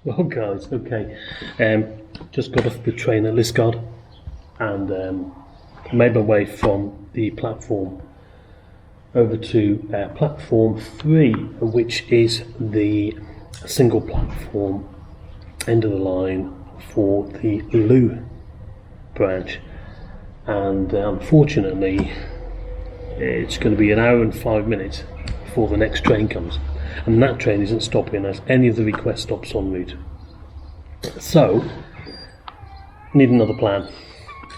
Well, guys, okay. Just got off the train at Liskeard and made my way from the platform over to platform 3, which is the single platform end of the line for the Looe branch. And unfortunately, it's going to be an hour and 5 minutes before the next train comes. And that train isn't stopping at any of the request stops en route. So, need another plan.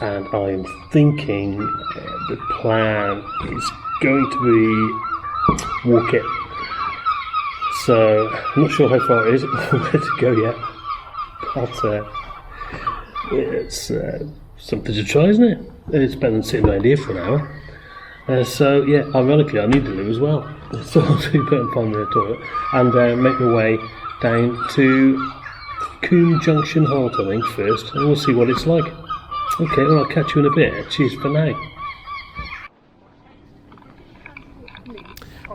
And I'm thinking the plan is going to be walk it. So, I'm not sure how far it is, where to go yet. But it's something to try, isn't it? It's better than sitting around here for an hour. So, yeah, ironically, I need to live as well. So I'll do better and find me a toilet and make my way down to Coombe Junction halt, I think, first, and we'll see what it's like. Okay, well, I'll catch you in a bit. Cheers for now.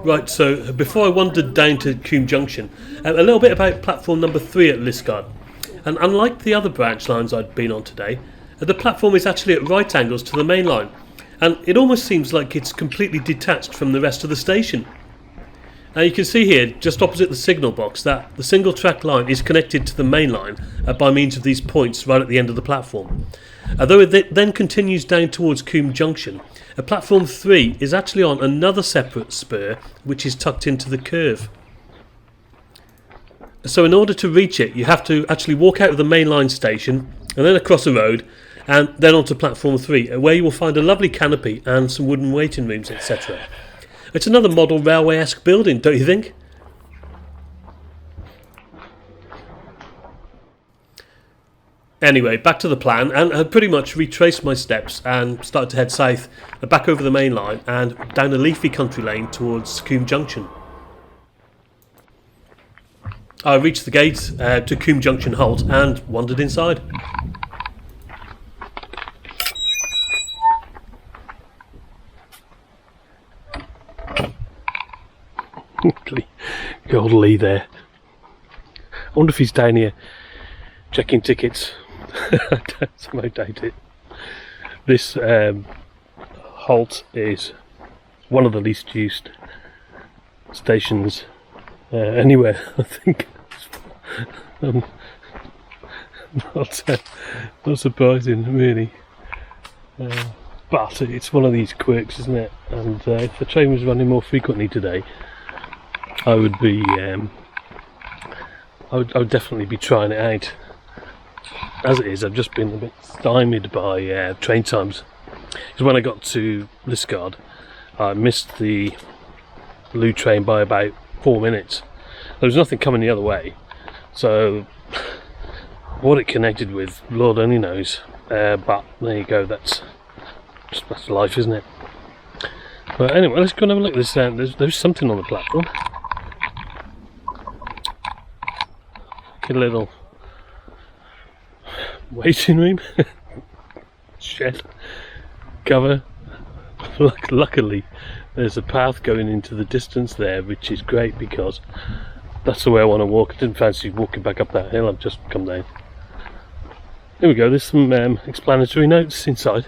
Right, so before I wandered down to Coombe Junction, a little bit about platform number 3 at Liskeard. And unlike the other branch lines I'd been on today, the platform is actually at right angles to the main line, and it almost seems like it's completely detached from the rest of the station. Now you can see here, just opposite the signal box, that the single track line is connected to the main line by means of these points right at the end of the platform. Although it then continues down towards Coombe Junction, platform 3 is actually on another separate spur which is tucked into the curve. So in order to reach it, you have to actually walk out of the main line station and then across the road and then onto platform 3, where you will find a lovely canopy and some wooden waiting rooms, etc. It's another model railway-esque building, don't you think? Anyway, back to the plan, and I pretty much retraced my steps and started to head south, back over the main line and down a leafy country lane towards Coombe Junction. I reached the gate to Coombe Junction halt and wandered inside. Good old Lee there. I wonder if he's down here checking tickets. I somehow doubt it. This halt is one of the least used stations anywhere, I think. Not surprising, really. But it's one of these quirks, isn't it? And if the train was running more frequently today, I would definitely be trying it out. As it is, I've just been a bit stymied by train times. Because when I got to Liskeard, I missed the Looe train by about 4 minutes. There was nothing coming the other way, so what it connected with, Lord only knows. But there you go. That's life, isn't it? But anyway, let's go and have a look at this. There's something on the platform. A little waiting room, shed, cover. Luckily, there's a path going into the distance there, which is great because that's the way I want to walk. I didn't fancy walking back up that hill. I've just come down. Here we go. There's some explanatory notes inside,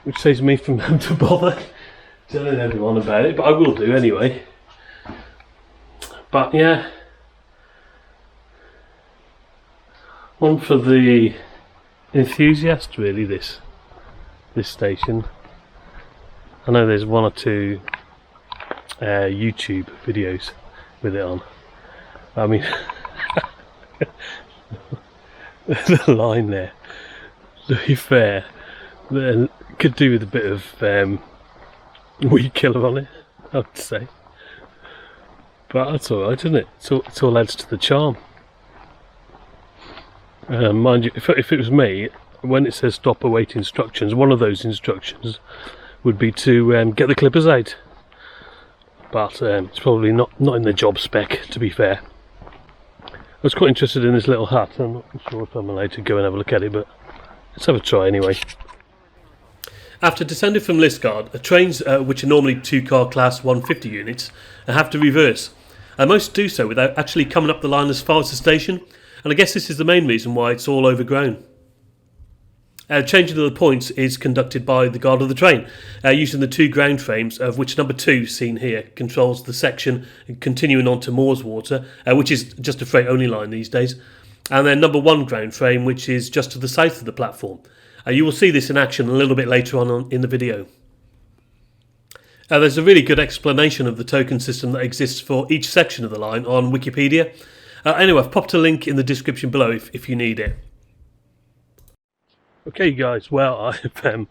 which saves me from having to bother telling everyone about it, but I will do anyway. But yeah. One for the enthusiast, really, this station. I know there's 1 or 2 YouTube videos with it on. I mean, the line there, to be fair, could do with a bit of weed killer on it, I would say. But that's alright, isn't it? It all adds to the charm. Mind you, if it was me, when it says stop await instructions, one of those instructions would be to get the clippers out. But it's probably not in the job spec, to be fair. I was quite interested in this little hut. I'm not sure if I'm allowed to go and have a look at it, but let's have a try anyway. After descending from Liskeard, trains which are normally 2-car class 150 units have to reverse. and most do so without actually coming up the line as far as the station, and I guess this is the main reason why it's all overgrown. Changing of the points is conducted by the guard of the train, using the 2 ground frames, of which number 2, seen here, controls the section continuing on to Moorswater, which is just a freight-only line these days, and then number 1 ground frame, which is just to the south of the platform. You will see this in action a little bit later on in the video. There's a really good explanation of the token system that exists for each section of the line on Wikipedia. Anyway, I've popped a link in the description below if you need it. Okay guys, well I've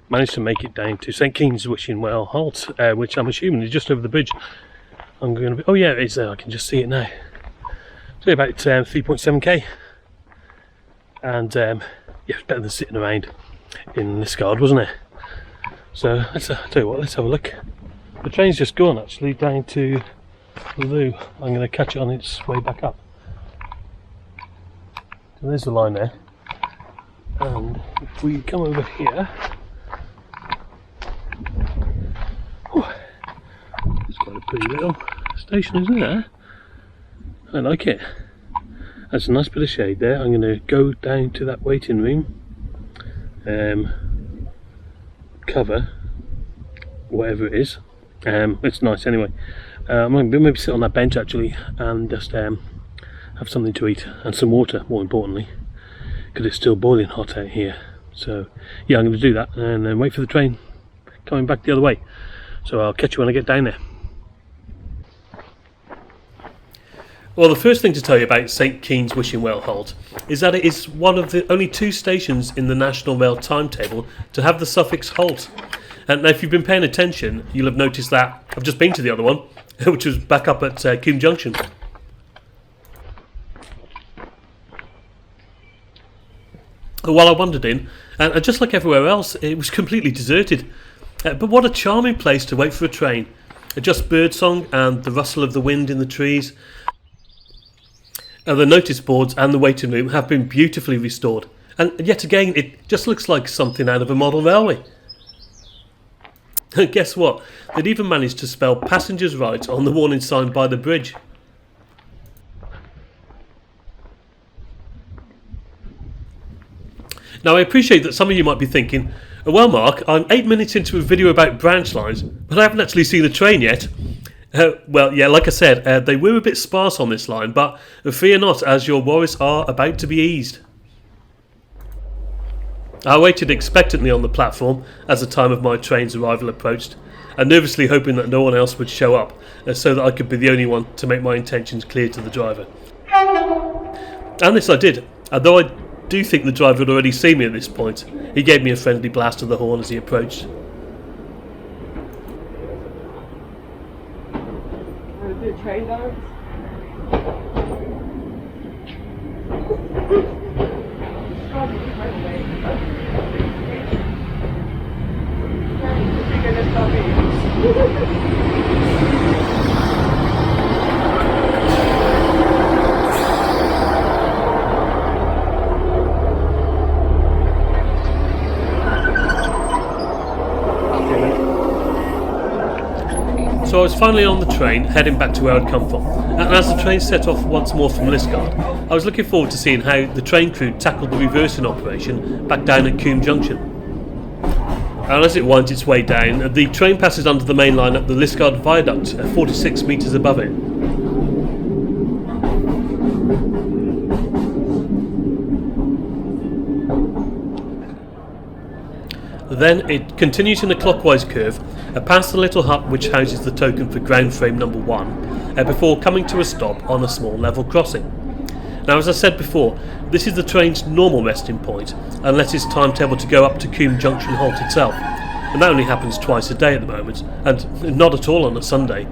managed to make it down to St Keyne's Wishing Well halt, which I'm assuming is just over the bridge. I'm going to be, oh yeah, it is there, I can just see it now. It's about 3.7k, and yeah, it's better than sitting around in Liskeard, wasn't it? So let's tell you what, let's have a look. The train's just gone actually down to Looe. I'm going to catch it on its way back up. So there's the line there. And if we come over here, it's quite a pretty little station, isn't it? I like it. That's a nice bit of shade there. I'm going to go down to that waiting room, cover whatever it is. It's nice anyway. I'm going to maybe sit on that bench actually and just have something to eat and some water, more importantly, because it's still boiling hot out here. So yeah, I'm going to do that and then wait for the train coming back the other way. So I'll catch you when I get down there. Well, the first thing to tell you about St Keyne's Wishing Well halt is that it is one of the only 2 stations in the National Rail timetable to have the suffix halt. And now if you've been paying attention, you'll have noticed that I've just been to the other one, which was back up at Coombe Junction. While I wandered in, and just like everywhere else, it was completely deserted. But what a charming place to wait for a train. Just birdsong and the rustle of the wind in the trees. The notice boards and the waiting room have been beautifully restored. And yet again, it just looks like something out of a model railway. And guess what? They'd even managed to spell passengers right on the warning sign by the bridge. Now I appreciate that some of you might be thinking, well Mark, I'm 8 minutes into a video about branch lines, but I haven't actually seen the train yet. Well yeah, like I said, they were a bit sparse on this line, but fear not, as your worries are about to be eased. I waited expectantly on the platform as the time of my train's arrival approached, and nervously hoping that no one else would show up, so that I could be the only one to make my intentions clear to the driver. And this I did, although I do think the driver had already seen me at this point. He gave me a friendly blast of the horn as he approached. Train dance? So I was finally on the train, heading back to where I'd come from, and as the train set off once more from Liskeard, I was looking forward to seeing how the train crew tackled the reversing operation back down at Coombe Junction. And as it winds its way down, the train passes under the main line at the Liskeard Viaduct, 46 metres above it. Then it continues in a clockwise curve past the little hut which houses the token for ground frame number 1 before coming to a stop on a small level crossing. Now as I said before, this is the train's normal resting point unless it's timetable to go up to Coombe Junction halt itself, and that only happens twice a day at the moment, and not at all on a Sunday.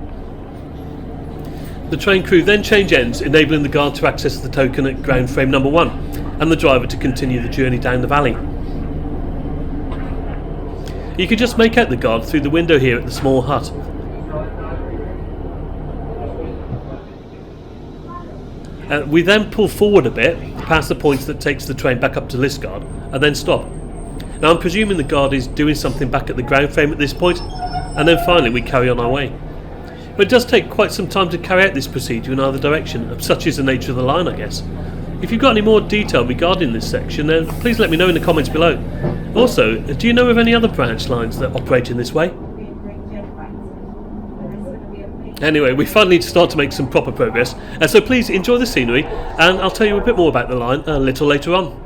The train crew then change ends, enabling the guard to access the token at ground frame number 1 and the driver to continue the journey down the valley. You can just make out the guard through the window here at the small hut. We then pull forward a bit, past the point that takes the train back up to Liskeard, and then stop. Now I'm presuming the guard is doing something back at the ground frame at this point, and then finally we carry on our way. But it does take quite some time to carry out this procedure in either direction, such is the nature of the line, I guess. If you've got any more detail regarding this section, then please let me know in the comments below. Also, do you know of any other branch lines that operate in this way? Anyway, we finally need to start to make some proper progress, so please enjoy the scenery, and I'll tell you a bit more about the line a little later on.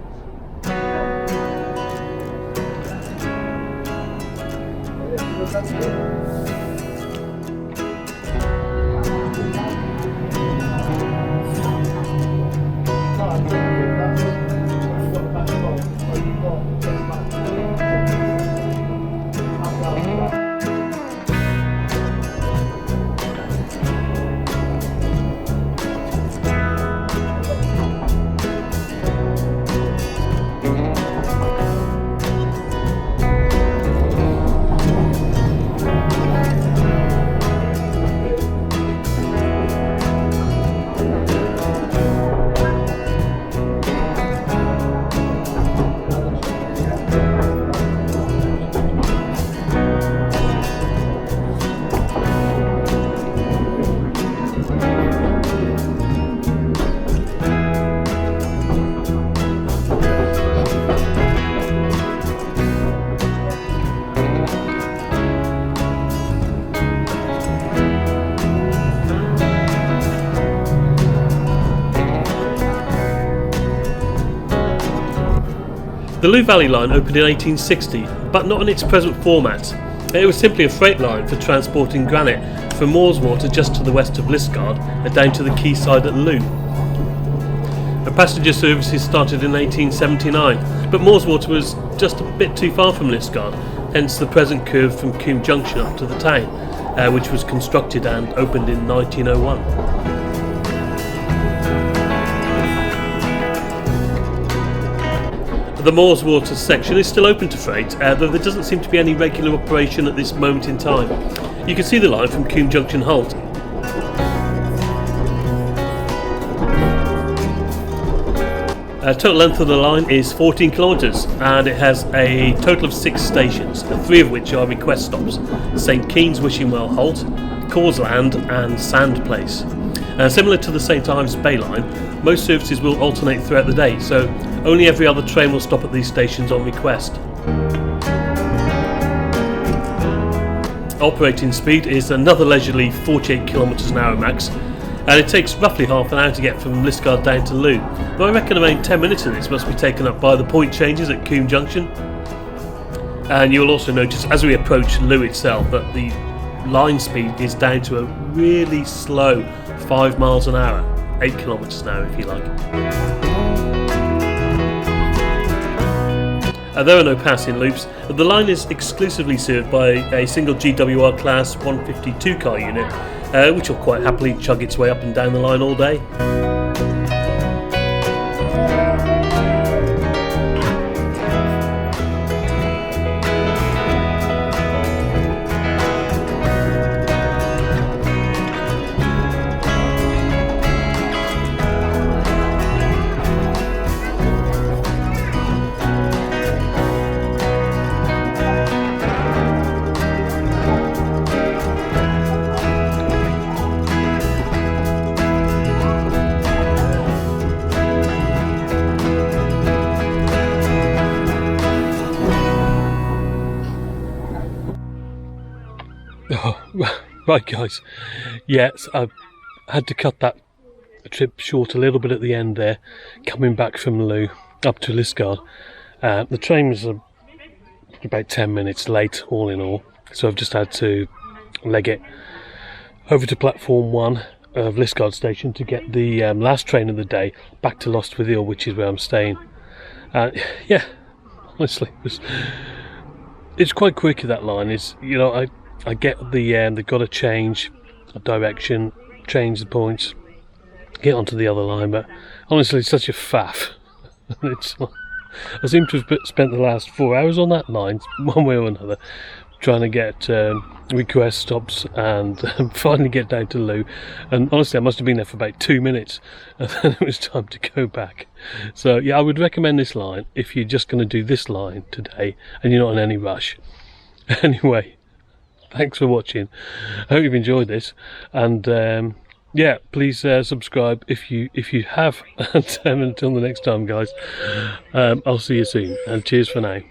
The Looe Valley Line opened in 1860, but not in its present format. It was simply a freight line for transporting granite from Moorswater just to the west of Liskeard and down to the quayside at Looe. Passenger services started in 1879, but Moorswater was just a bit too far from Liskeard, hence the present curve from Coombe Junction up to the town, which was constructed and opened in 1901. The Moorswater section is still open to freight, though there doesn't seem to be any regular operation at this moment in time. You can see the line from Coombe Junction halt. Total length of the line is 14 kilometres, and it has a total of 6 stations, 3 of which are request stops: St Keyne's Wishing Well halt, Cawsland and Sand Place. Similar to the St Ives Bay line, most services will alternate throughout the day, so only every other train will stop at these stations on request. Operating speed is another leisurely 48 km an hour max, and it takes roughly half an hour to get from Liskeard down to Looe, though I reckon around 10 minutes of this must be taken up by the point changes at Coombe Junction. And you'll also notice as we approach Looe itself that the line speed is down to a really slow 5 miles an hour, 8 kilometres an hour if you like. There are no passing loops. The line is exclusively served by a single GWR class 152 car unit, which will quite happily chug its way up and down the line all day. Right guys, yes, I had to cut that trip short a little bit at the end there, coming back from Looe up to Liskeard. The train was about 10 minutes late all in all, so I've just had to leg it over to platform 1 of Liskeard Station to get the last train of the day back to Lostwithiel, which is where I'm staying. Yeah, honestly, it's quite quick. That line is, you know, I get they've got to change direction, change the points, get onto the other line, but honestly it's such a faff. I seem to have spent the last 4 hours on that line, one way or another, trying to get request stops and finally get down to Looe. And honestly, I must have been there for about 2 minutes, and then it was time to go back. So yeah, I would recommend this line if you're just going to do this line today and you're not in any rush. Anyway, thanks for watching. I hope you've enjoyed this, and yeah, please subscribe if you have. And until the next time, guys, I'll see you soon, and cheers for now.